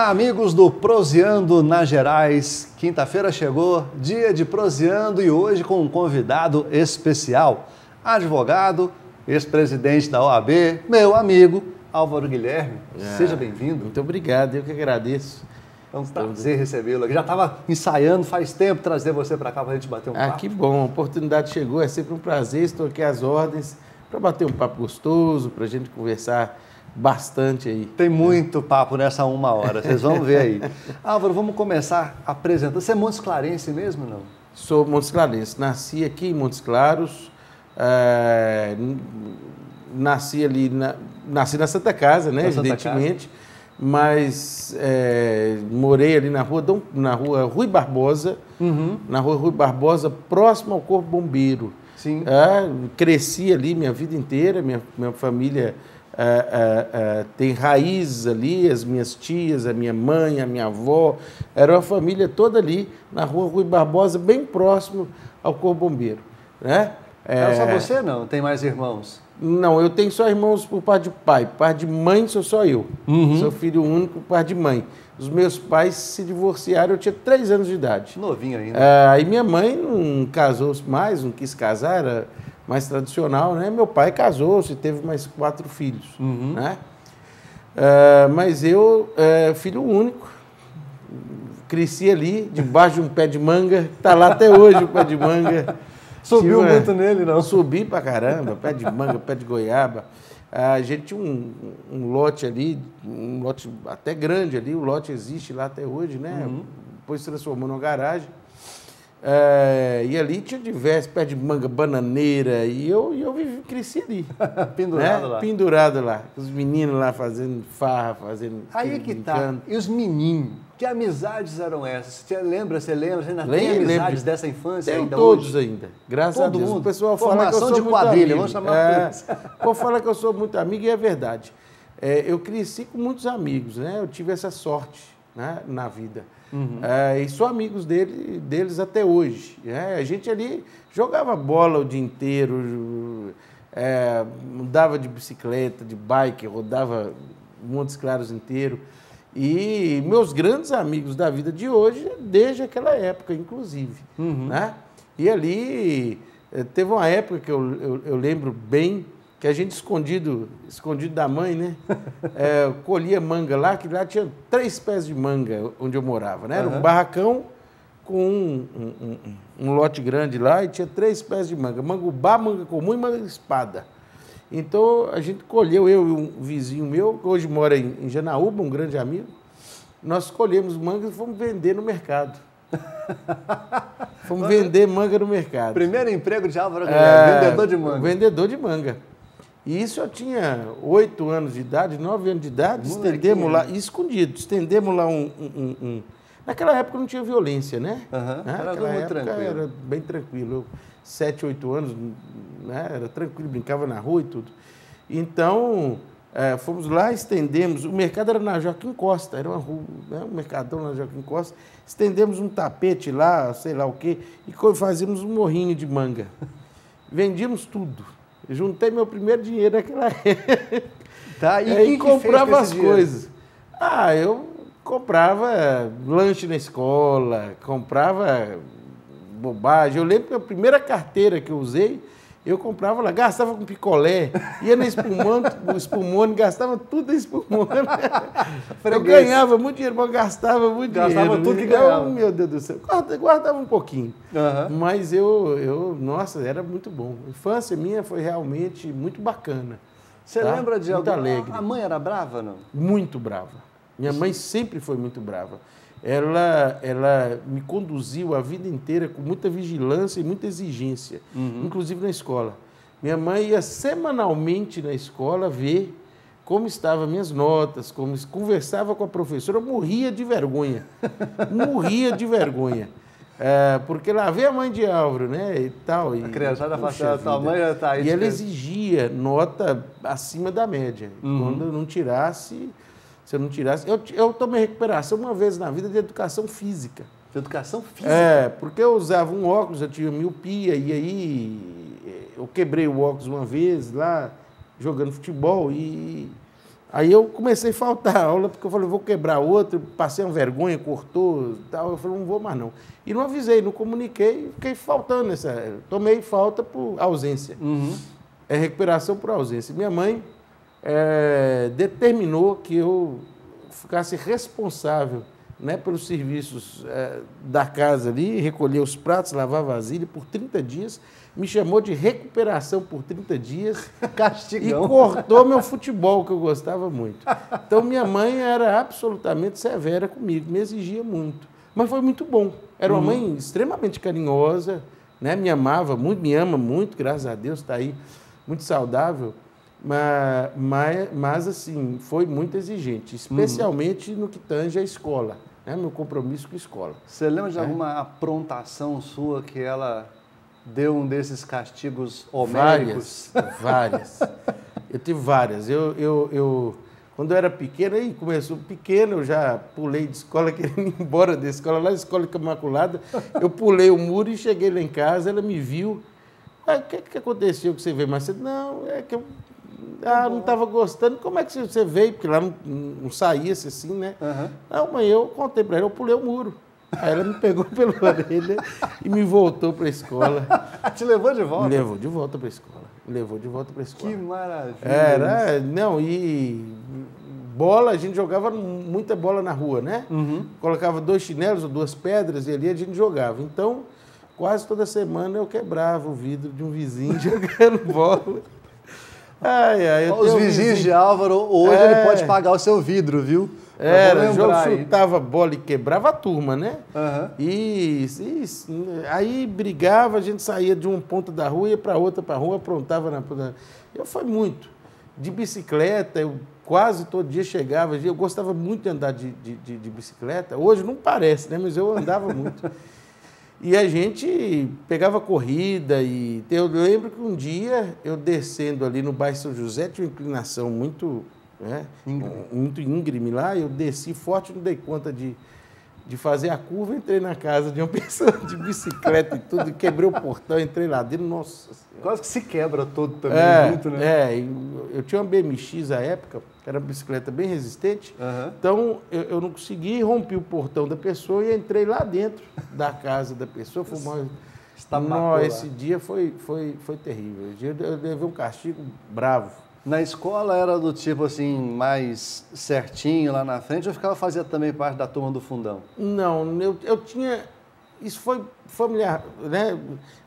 Olá, amigos do Proseando nas Gerais. Quinta-feira chegou, dia de Proseando, e hoje com um convidado especial, advogado, ex-presidente da OAB, meu amigo Álvaro Guilherme. Seja bem-vindo. Muito obrigado, eu que agradeço. É um prazer recebê-lo aqui. Já estava ensaiando faz tempo trazer você para cá para a gente bater um papo. Que bom, a oportunidade chegou, é sempre um prazer, estou aqui às ordens para bater um papo gostoso, para a gente conversar bastante aí. Tem muito papo nessa uma hora, vocês vão ver aí. Álvaro, vamos começar apresentando. Você é Montes Clarense mesmo, não? Sou Montes Clarense, nasci aqui em Montes Claros, nasci na Santa Casa, né, evidentemente, mas morei ali na rua Rui Barbosa, na rua Rui Barbosa, próximo ao Corpo Bombeiro. Sim. Cresci ali minha vida inteira, minha família tem raízes ali, as minhas tias, a minha mãe, a minha avó, era uma família toda ali na rua Rui Barbosa, bem próximo ao Corpo Bombeiro, né? Era só você, não? Tem mais irmãos? Não, eu tenho só irmãos por parte de pai. Por parte de mãe sou só eu. Sou filho único por parte de mãe. Os meus pais se divorciaram, eu tinha 3 anos de idade. Novinho ainda. Aí minha mãe não casou mais, não quis casar, era mais tradicional, né? Meu pai casou-se, teve mais 4 filhos, né? Mas eu, filho único, cresci ali, debaixo de um pé de manga, está lá até hoje o pé de manga. Subiu muito nele, não? Subi pra caramba, pé de manga, pé de goiaba. A gente tinha um lote ali, um lote até grande ali, o lote existe lá até hoje, né? Depois se transformou numa garagem. E ali tinha diversos, pé de manga, bananeira, e eu cresci ali. Pendurado, né? Lá. Pendurado lá. Os meninos lá fazendo farra, fazendo... Aí é que tá. E os meninos? Que amizades eram essas? Você lembra? Você ainda tem amizades dessa infância? Tem ainda todos hoje? ainda, graças a Deus. Mundo. O pessoal fala que eu sou de muito quadrilha, amigo. vamos chamar isso. O povo fala que eu sou muito amigo e é verdade. Eu cresci com muitos amigos, né? Eu tive essa sorte, né, na vida. E sou amigos deles até hoje. A gente ali jogava bola o dia inteiro, andava de bicicleta, de bike, rodava Montes Claros inteiro. E meus grandes amigos da vida de hoje, desde aquela época, inclusive. Né? E ali, teve uma época que eu lembro bem, que a gente escondido da mãe, né? Colhia manga lá, que lá tinha 3 pés de manga onde eu morava, né? Era um barracão com um lote grande lá e tinha 3 pés de manga. Mangubá, manga comum e manga espada. Então, a gente colheu, eu e um vizinho meu, que hoje mora em Janaúba, um grande amigo, nós colhemos mangas e fomos vender no mercado. Fomos vender manga no mercado. Primeiro emprego de Álvaro Guilherme, vendedor de manga. Vendedor de manga. E isso eu tinha 8 anos de idade, 9 anos de idade, estendemos lá, escondido, estendemos lá Naquela época não tinha violência, né? Naquela época era bem tranquilo. Eu, 7, 8 anos, né? Era tranquilo, brincava na rua e tudo. Então, fomos lá, estendemos, o mercado era na Joaquim Costa, era uma rua, né? Um mercadão na Joaquim Costa, estendemos um tapete lá, sei lá o quê, e fazíamos um morrinho de manga. Vendíamos tudo. Eu juntei meu primeiro dinheiro naquela época. Tá, e comprava as coisas. Eu comprava lanche na escola, comprava bobagem. Eu lembro que a primeira carteira que eu usei, eu comprava lá, gastava com picolé, ia na espumone, gastava tudo em espumone. Eu ganhava muito dinheiro, mas gastava muito dinheiro. Gastava tudo que ganhava. Meu Deus do céu, guardava um pouquinho. Mas nossa, era muito bom. A infância minha foi realmente muito bacana. Você lembra de muito algum... alegre. A mãe era brava, não? Muito brava. Minha mãe sempre foi muito brava. Ela me conduziu a vida inteira com muita vigilância e muita exigência, inclusive na escola. Minha mãe ia semanalmente na escola ver como estavam minhas notas, conversava com a professora, eu morria de vergonha. Morria de vergonha. Porque lá veio a mãe de Álvaro, né? E tal. A criançada fala, tua mãe já está aí. E ela exigia nota acima da média. Quando eu não tirasse... Se eu não tirasse... Eu tomei recuperação uma vez na vida de educação física. De educação física? Porque eu usava um óculos, eu tinha miopia, e aí eu quebrei o óculos uma vez lá, jogando futebol, e Aí eu comecei a faltar aula, porque eu falei, vou quebrar outro, passei uma vergonha, cortou, tal. Eu falei, não vou mais não. E não avisei, não comuniquei, fiquei faltando tomei falta por ausência. É recuperação por ausência. Minha mãe determinou que eu ficasse responsável, né, pelos serviços da casa ali, recolher os pratos, lavar vasilha por 30 dias, me chamou de recuperação por 30 dias. Castigão. E cortou meu futebol, que eu gostava muito. Então, minha mãe era absolutamente severa comigo, me exigia muito. Mas foi muito bom. Era uma mãe extremamente carinhosa, né, me amava muito, me ama muito, graças a Deus, está aí, muito saudável. Mas, assim, foi muito exigente, especialmente no que tange a escola. Meu compromisso com a escola. Você lembra de alguma aprontação sua que ela deu um desses castigos homéricos? Várias. Eu tive várias. Quando eu era pequeno, eu já pulei de escola, querendo ir embora da escola, lá na Escola Imaculada, eu pulei o muro e cheguei lá em casa, ela me viu. O que aconteceu que você veio mais cedo? Não, é que eu não estava gostando. Como é que você veio? Porque lá não saía-se assim, né? Não, mãe, eu contei para ela, eu pulei o muro. Aí ela me pegou pela orelha e me voltou para a escola. Te levou de volta? Me levou de volta para a escola. Que maravilha. E bola, a gente jogava muita bola na rua, né? Colocava 2 chinelos ou 2 pedras e ali a gente jogava. Então, quase toda semana eu quebrava o vidro de um vizinho jogando bola. Os vizinhos de Álvaro, hoje ele pode pagar o seu vidro, viu? Chutava a bola e quebrava a turma, né? Aí brigava, a gente saía de uma ponta da rua, ia para outra rua, aprontava na ponta. Eu fui muito. De bicicleta, eu quase todo dia chegava. Eu gostava muito de andar de bicicleta. Hoje não parece, né? Mas eu andava muito. E a gente pegava corrida e eu lembro que um dia eu descendo ali no bairro São José, tinha uma inclinação muito íngreme lá, eu desci forte, não dei conta de fazer a curva, entrei na casa de uma pessoa de bicicleta e tudo, quebrei o portão, entrei lá dentro, nossa Senhora. Quase que se quebra todo também, muito, né? Eu tinha uma BMX à época, que era uma bicicleta bem resistente, então eu não consegui, rompi o portão da pessoa e entrei lá dentro da casa da pessoa. Esse dia foi terrível. Eu levei um castigo bravo. Na escola era do tipo assim, mais certinho lá na frente, ou fazia também parte da turma do fundão? Não, eu tinha... Isso foi familiar, né?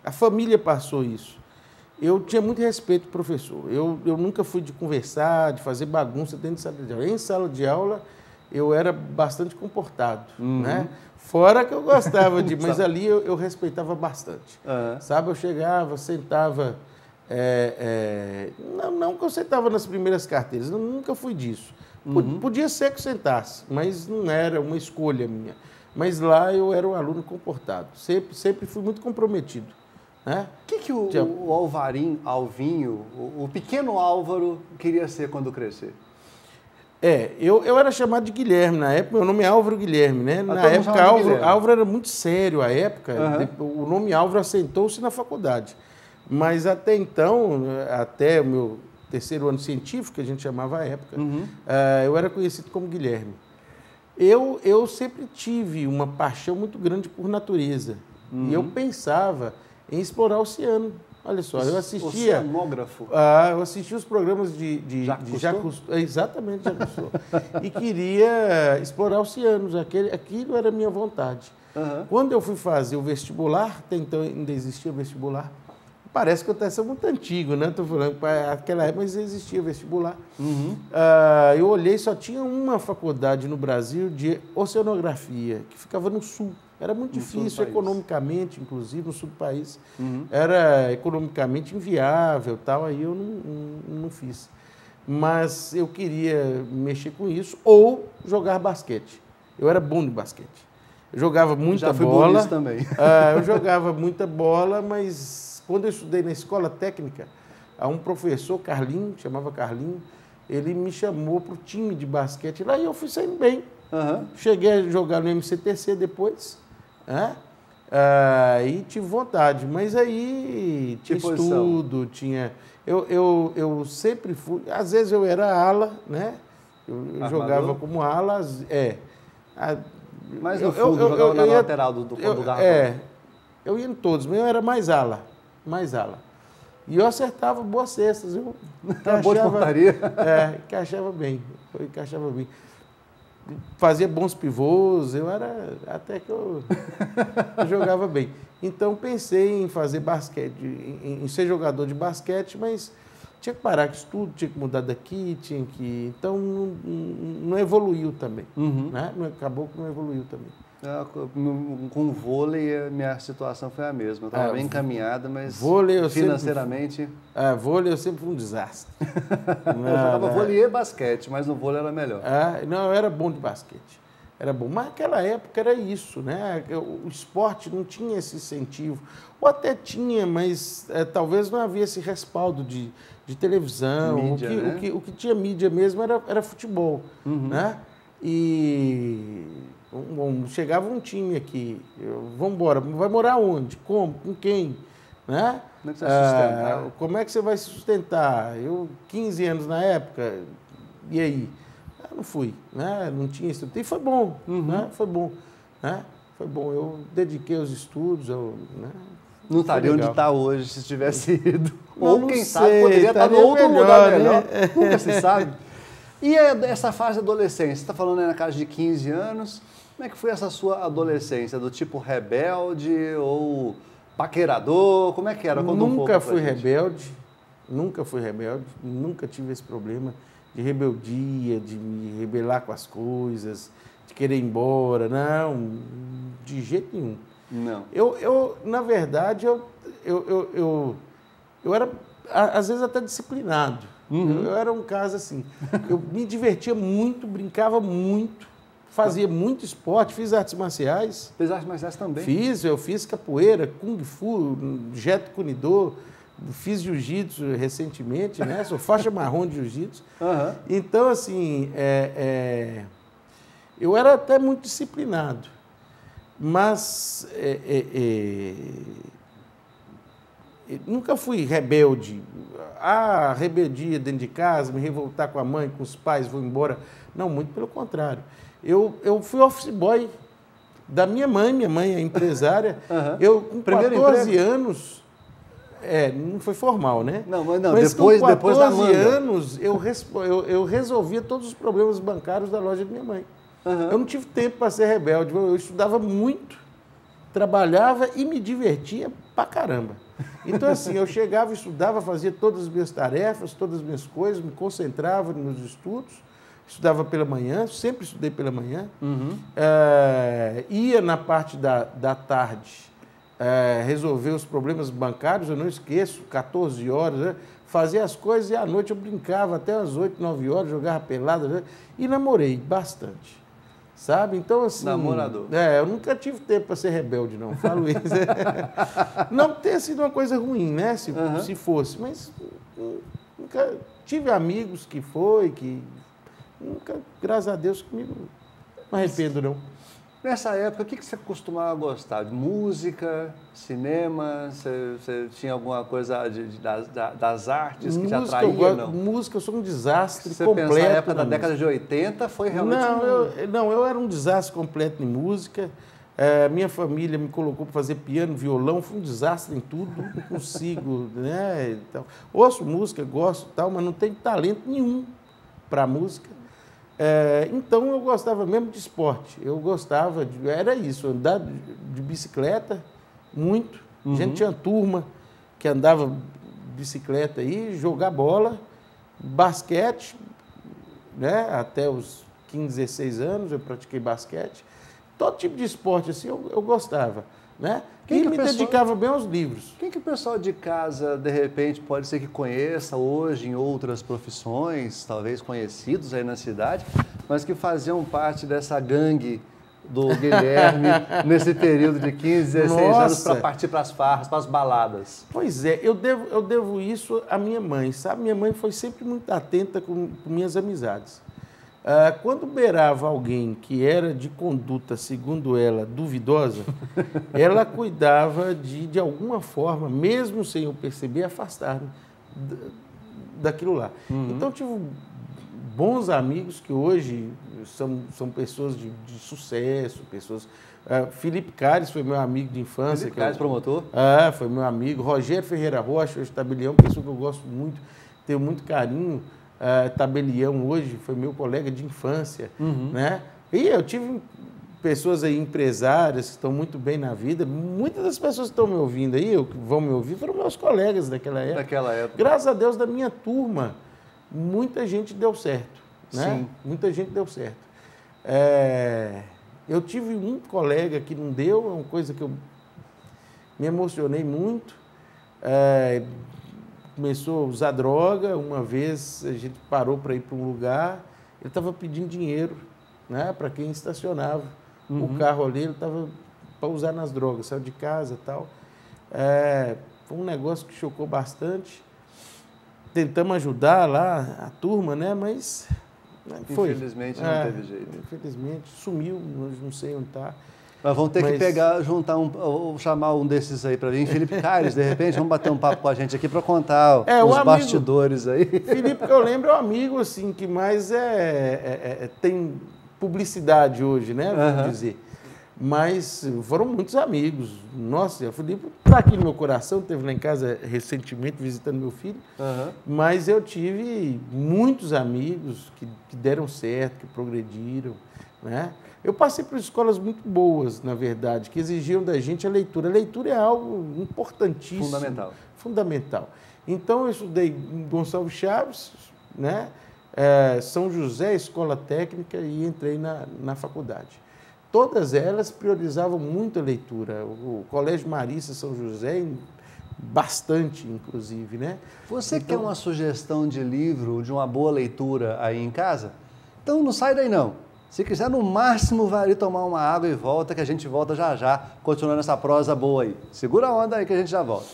A família passou isso. Eu tinha muito respeito pro professor. Eu nunca fui de conversar, de fazer bagunça dentro de sala de aula. Em sala de aula, eu era bastante comportado, né? Fora que eu gostava mas ali eu respeitava bastante. Sabe, eu chegava, sentava... Não que eu sentava nas primeiras carteiras, eu nunca fui disso. Podia ser que eu sentasse, mas não era uma escolha minha. Mas lá eu era um aluno comportado, sempre fui muito comprometido. Né? O que o Alvinho, o pequeno Álvaro, queria ser quando crescer? Eu era chamado de Guilherme na época, meu nome é Álvaro Guilherme, né? Na época, Álvaro era muito sério, à época, o nome Álvaro assentou-se na faculdade. Mas até então, até o meu 3º ano científico, que a gente chamava à época, eu era conhecido como Guilherme. Eu sempre tive uma paixão muito grande por natureza. E eu pensava em explorar o oceano. Olha só, eu assistia... Oceanógrafo. Eu assistia os programas de Jacques Cousteau. Exatamente, Jacques Cousteau. E queria explorar oceanos. Aquilo era a minha vontade. Quando eu fui fazer o vestibular, até então ainda existia vestibular, parece que eu sou muito antigo, né? Estou falando, naquela época mas existia vestibular. Eu olhei, só tinha uma faculdade no Brasil de oceanografia, que ficava no sul. Era muito difícil economicamente, inclusive, no sul do país. Era economicamente inviável, tal, aí eu não fiz. Mas eu queria mexer com isso ou jogar basquete. Eu era bom de basquete. Eu jogava muita bola. Já fui também. Eu jogava muita bola, mas quando eu estudei na escola técnica, um professor, Carlinho, chamava Carlinho, ele me chamou para o time de basquete lá e eu fui saindo bem. Cheguei a jogar no MCTC depois, e tive vontade, mas aí tinha estudo, tinha... Eu sempre fui... Às vezes eu era ala, né? Eu jogava como ala, Mas no fundo, jogava na lateral do garrafão. Eu ia em todos, mas eu era mais ala. E eu acertava boas cestas. Eu boa de pontaria. Encaixava bem. Fazia bons pivôs, até que eu jogava bem. Então pensei em fazer basquete, em ser jogador de basquete, mas tinha que parar com isso tudo, tinha que mudar daqui, então não evoluiu também. Né? Acabou que não evoluiu também. Com o vôlei, a minha situação foi a mesma. Eu estava bem encaminhada, mas financeiramente... Vôlei eu sempre fui um desastre. Eu jogava vôlei e basquete, mas no vôlei era melhor. Não, eu era bom de basquete. Era bom. Mas naquela época era isso, né? O esporte não tinha esse incentivo. Ou até tinha, mas talvez não havia esse respaldo de televisão. Mídia, o que tinha mídia mesmo era futebol. Né? E chegava um time aqui, vamos embora, vai morar onde? Como? Com quem? Né? Como é que você vai sustentar? Como é que você vai se sustentar? Eu, 15 anos na época, e aí? Eu não fui, né? Não tinha estrutura. E foi bom, né? Foi bom. Né? Foi bom. Eu dediquei aos estudos. Né? Não estaria onde está hoje se tivesse ido. Ou quem sabe poderia estar em outro lugar melhor. Nunca se sabe. E essa fase de adolescência? Você está falando aí na casa de 15 anos. Como é que foi essa sua adolescência? Do tipo rebelde ou paquerador? Como é que era? Nunca fui rebelde. Nunca tive esse problema de rebeldia, de me rebelar com as coisas, de querer ir embora. Não, de jeito nenhum. Não. Na verdade, eu era, às vezes, até disciplinado. Eu era um caso assim, eu me divertia muito, brincava muito, fazia muito esporte, fiz artes marciais. Fez artes marciais também? Eu fiz capoeira, kung fu, jeto kunidô, fiz jiu-jitsu recentemente, né? Sou faixa marrom de jiu-jitsu. Então, assim, eu era até muito disciplinado, mas nunca fui rebelde. Rebeldia dentro de casa, me revoltar com a mãe, com os pais, vou embora. Não, muito pelo contrário. Eu fui office boy da minha mãe é empresária. Eu, com 14 anos... não foi formal, né? Mas depois da manga. 14 anos, eu resolvia todos os problemas bancários da loja de minha mãe. Eu não tive tempo para ser rebelde. Eu estudava muito, trabalhava e me divertia pra caramba. Então, assim, eu chegava, estudava, fazia todas as minhas tarefas, todas as minhas coisas, me concentrava nos meus estudos, estudava pela manhã, sempre estudei pela manhã, ia na parte da tarde resolver os problemas bancários, eu não esqueço, 14 horas, né? Fazia as coisas e à noite eu brincava até as 8, 9 horas, jogava pelada, né? E namorei bastante. Sabe? Então, assim... Namorador. Eu nunca tive tempo para ser rebelde, não. Falo isso. Não ter sido uma coisa ruim, né? Se fosse. Mas nunca tive amigos que nunca, graças a Deus, comigo não arrependo, não. Nessa época, o que você costumava gostar? De música, cinema? Você tinha alguma coisa das artes que te atraía? Não? Música, eu sou um desastre você completo. Você pensa na época da década de 80, foi realmente... Eu era um desastre completo em música. Minha família me colocou para fazer piano, violão, fui um desastre em tudo, não consigo, né? Então, ouço música, gosto e tal, mas não tenho talento nenhum para música. Então, eu gostava mesmo de esporte. Eu gostava, era isso, andar de bicicleta, muito. A gente tinha turma que andava de bicicleta aí, jogar bola, basquete, né? Até os 15, 16 anos eu pratiquei basquete. Todo tipo de esporte assim eu gostava, né? E me dedicava bem aos livros. Quem que o pessoal de casa, de repente, pode ser que conheça hoje em outras profissões, talvez conhecidos aí na cidade, mas que faziam parte dessa gangue do Guilherme nesse período de 15, 16 anos para partir para as farras, para as baladas? Pois é, eu devo isso à minha mãe, sabe? Minha mãe foi sempre muito atenta com minhas amizades. Quando beirava alguém que era de conduta, segundo ela, duvidosa, ela cuidava de alguma forma, mesmo sem eu perceber, afastar-me daquilo lá. Então, eu tive bons amigos que hoje são pessoas de sucesso, pessoas... Felipe Cares foi meu amigo de infância. Felipe Cares, promotor? Foi meu amigo. Rogério Ferreira Rocha, hoje tabelião, pessoa que eu gosto muito, tenho muito carinho. Tabelião hoje foi meu colega de infância, né? E eu tive pessoas aí, empresárias, que estão muito bem na vida. Muitas das pessoas que estão me ouvindo aí, que vão me ouvir, foram meus colegas daquela época. Graças a Deus, da minha turma, muita gente deu certo, né? Sim. Muita gente deu certo. Eu tive um colega que não deu, é uma coisa que eu me emocionei muito. Começou a usar droga. Uma vez a gente parou para ir para um lugar, ele estava pedindo dinheiro, né, para quem estacionava o carro ali, ele estava para usar nas drogas, saiu de casa e tal. Foi um negócio que chocou bastante. Tentamos ajudar lá a turma, né, mas... Infelizmente não teve jeito. Infelizmente, sumiu, não sei onde está. Mas vamos ter que juntar chamar um desses aí para vir. Felipe Caires, de repente, vamos bater um papo com a gente aqui para contar os bastidores aí. Felipe, que eu lembro, é um amigo assim, que mais tem publicidade hoje, né? Vamos dizer. Mas foram muitos amigos. Nossa, o Felipe está aqui no meu coração, esteve lá em casa recentemente visitando meu filho. Mas eu tive muitos amigos que deram certo, que progrediram, né? Eu passei por escolas muito boas, na verdade, que exigiam da gente a leitura. A leitura é algo importantíssimo. Fundamental. Então, eu estudei em Gonçalves Chaves, né? São José, Escola Técnica, e entrei na faculdade. Todas elas priorizavam muito a leitura. O Colégio Marista São José, bastante, inclusive, né? Você quer uma sugestão de livro, de uma boa leitura aí em casa? Então não sai daí não. Se quiser, no máximo, vai ali tomar uma água e volta, que a gente volta já já, continuando essa prosa boa aí. Segura a onda aí que a gente já volta.